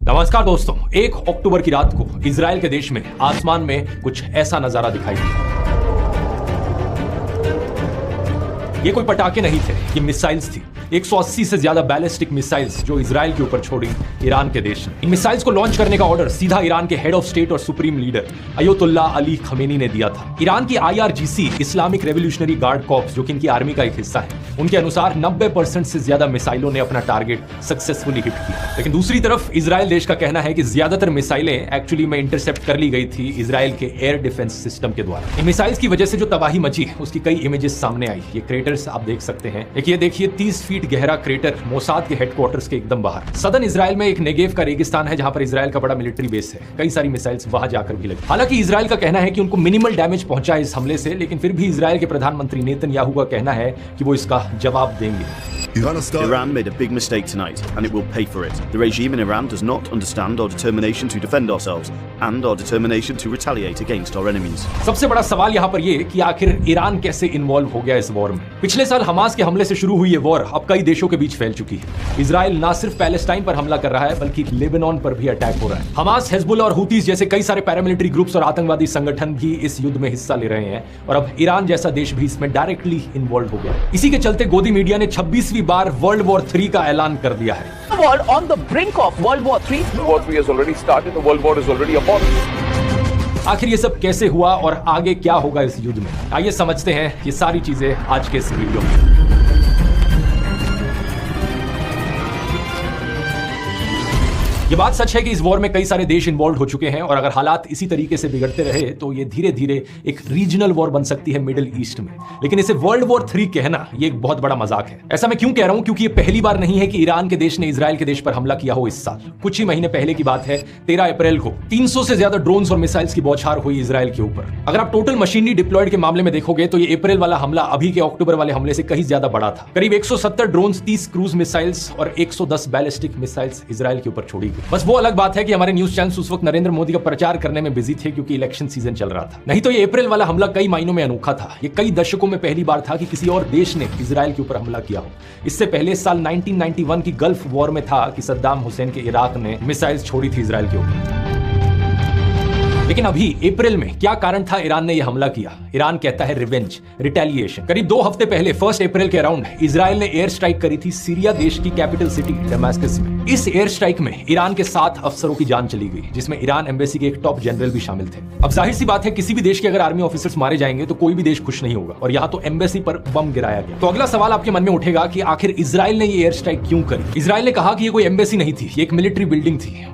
नमस्कार दोस्तों, 1 अक्टूबर की रात को इजराइल के देश में आसमान में कुछ ऐसा नजारा दिखाई दिया। ये कोई पटाखे नहीं थे, ये मिसाइल्स थी। 180 से ज्यादा बैलिस्टिक मिसाइल्स जो इजराइल के ऊपर छोड़ी ईरान के देश ने। इन मिसाइल्स को लॉन्च करने का ऑर्डर सीधा ईरान के हेड ऑफ स्टेट और सुप्रीम लीडर अयतुल्ला अली खमेनी ने दिया था। ईरान की IRGC Islamic revolutionary guard corps, जो कि इनकी आर्मी का एक हिस्सा है, उनके अनुसार 90% से ज्यादा मिसाइलों ने अपना टारगेट सक्सेसफुली हिट किया। लेकिन दूसरी तरफ इजराइल देश का कहना है कि ज्यादातर मिसाइलें एक्चुअली में इंटरसेप्ट कर ली गई थी इजराइल के एयर डिफेंस सिस्टम के द्वारा। इन मिसाइल्स की वजह से जो तबाही मची उसकी कई इमेजेस सामने आई। ये क्रेटर्स आप देख सकते हैं। एक ये देखिए 30 फीट गहरा क्रेटर मोसाद के हेडक्वार्टर्स के एकदम बाहर। सदर्न इजराइल में एक नेगेव का रेगिस्तान है जहां पर इजराइल का बड़ा मिलिट्री बेस है। कई सारी मिसाइल्स वहां जाकर भी लगी। हालांकि इजराइल का कहना है कि उनको मिनिमल डैमेज पहुंचा इस हमले से, लेकिन फिर भी इजराइल के प्रधानमंत्री नेतन्याहू का कहना है कि वो इसका जवाब देंगे। Iran made a big mistake tonight, and it will pay for it. The regime in Iran does not understand our determination to defend ourselves and our determination to retaliate against our enemies. सबसे बड़ा सवाल यहाँ पर ये कि आखिर Iran कैसे involve हो गया इस वॉर में। पिछले साल हमास के हमले से शुरू हुई ये वॉर अब कई देशों के बीच फैल चुकी है। इजराइल ना सिर्फ पैलेस्टाइन पर हमला कर रहा है बल्कि लेबनान पर भी अटैक हो रहा है। हमास, हिजबुल्लाह और हुतीज जैसे कई सारे पैरामिलिट्री ग्रुप्स और आतंकवादी संगठन भी इस युद्ध में हिस्सा ले रहे हैं और अब ईरान जैसा देश भी इसमें डायरेक्टली इन्वॉल्व हो गया। इसी के चलते गोदी मीडिया ने 26वीं बार वर्ल्ड वॉर 3 का ऐलान कर दिया है। On the brink of World War III. World War III has already started. The World War is already upon us. आखिर ये सब कैसे हुआ और आगे क्या होगा इस युद्ध में, आइए समझते हैं ये सारी चीजें आज के इस वीडियो में। ये बात सच है कि इस वॉर में कई सारे देश इन्वॉल्व हो चुके हैं और अगर हालात इसी तरीके से बिगड़ते रहे तो ये धीरे धीरे एक रीजनल वॉर बन सकती है मिडिल ईस्ट में। लेकिन इसे वर्ल्ड वॉर 3 कहना ये एक बहुत बड़ा मजाक है। ऐसा मैं क्यों कह रहा हूं? क्योंकि ये पहली बार नहीं है कि ईरान के देश ने इजराइल के देश पर हमला किया हो इस साल। कुछ ही महीने पहले की बात है, 13 अप्रैल को 300 से ज्यादा ड्रोन्स और मिसाइल्स की बौछार हुई इजराइल के ऊपर। अगर आप टोटल मशीनरी डिप्लॉयड के मामले में देखोगे तो ये अप्रैल वाला हमला अभी के अक्टूबर वाले हमले से कहीं ज्यादा बड़ा था। करीब 170 ड्रोन्स, 30 क्रूज मिसाइल्स और 110 बैलिस्टिक मिसाइल्स इजराइल के ऊपर छोड़ी गई। बस वो अलग बात है कि हमारे न्यूज चैनल्स उस वक्त नरेंद्र मोदी का प्रचार करने में बिजी थे क्योंकि इलेक्शन सीजन चल रहा था। नहीं तो ये अप्रैल वाला हमला कई मायनों में अनोखा था। ये कई दशकों में पहली बार था कि किसी और देश ने इजराइल के ऊपर हमला किया हो। इससे पहले साल 1991 की गल्फ वॉर में था कि सद्दाम हुसैन के इराक ने मिसाइल्स छोड़ी थी इजराइल के ऊपर। लेकिन अभी अप्रैल में क्या कारण था ईरान ने यह हमला किया? ईरान कहता है रिवेंज, रिटेलिएशन। करीब 2 हफ्ते पहले 1 अप्रैल के अराउंड इजराइल ने एयर स्ट्राइक करी थी सीरिया देश की कैपिटल सिटी दमास्कस में। इस एयर स्ट्राइक में ईरान के 7 अफसरों की जान चली गई, जिसमें ईरान एम्बेसी के एक टॉप जनरल भी शामिल थे। अब जाहिर सी बात है, किसी भी देश के अगर आर्मी ऑफिसर्स मारे जाएंगे तो कोई भी देश खुश नहीं होगा और यहाँ तो एम्बेसी पर बम गिराया गया। तो अगला सवाल आपके मन में उठेगा कि आखिर इजराइल ने ये एयर स्ट्राइक क्यों करी? इजराइल ने कहा कि ये कोई एम्बेसी नहीं थी, ये एक मिलिट्री बिल्डिंग थी।